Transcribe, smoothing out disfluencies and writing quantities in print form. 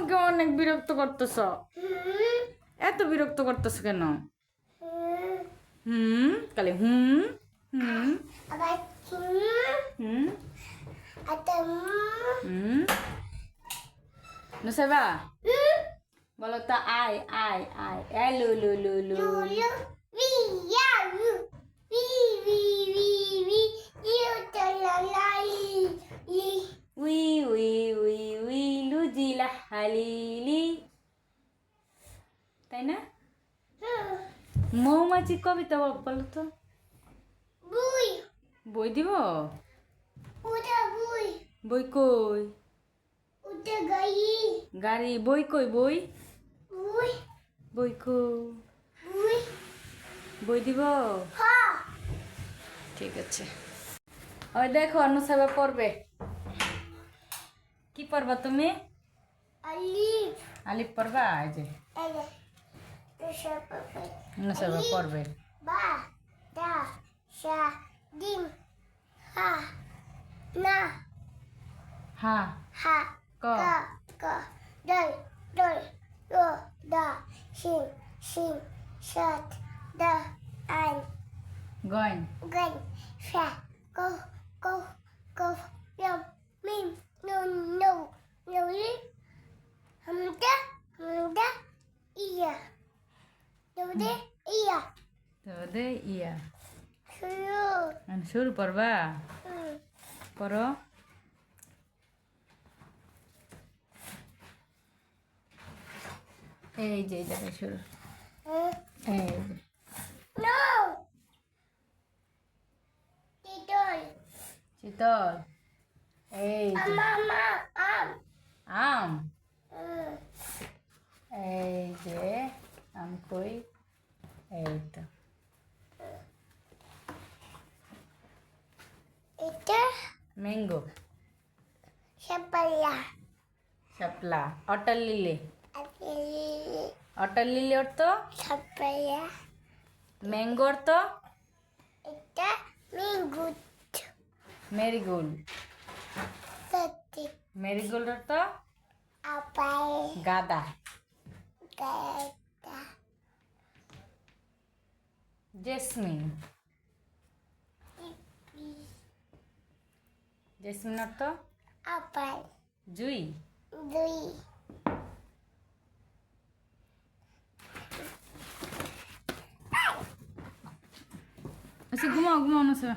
আমাকে অনেক বিরক্ত করতেছ। এত বিরক্ত করতেছ কেন? কালে হুম হুম হুম নুসাইবা বলো তো আয় আয় আয় এ লু লু লু লু উই উই উই উই লুজিলা হালিলি, তাই না? মৌমাছি কবিতা বলো তো। বই দিব? বই কই? গাড়ি বই কই? বই বই কই? বই দিব? ঠিক আছে। ওই দেখো অনুসাবা পড়বে। কি পড়বা তুমি? আলিফ পড়বা? এই যে অনুসাবা পড়বে। বা দা সা ডিম হা না হা হা ক ক দই দই ro da shin shin shat da ein গইন gan sha go go go yum mim no no no li hamda iya hamda iya তোদে ইয়া shuru শুরু পড়বা? পড়ো। এই যে এই জায়গায় শুরু। এই যে no titol শীতল। এই যে mama আম। এই যে আম কই? এই তো এটা ম্যাঙ্গো। sapaya শাপলা। অটার লিলি। Lili অটার লিলি অর্থ? sapaya ম্যাঙ্গো অর্থ? এটা minggut মেরিগোল্ড। tetik মেরিগোল্ড অর্থ? apa গাদা। kata jasmine. জেসমিন অর্থ? apa জুই। dui আচ্ছা ঘুমাও ঘুমাও না স্যার।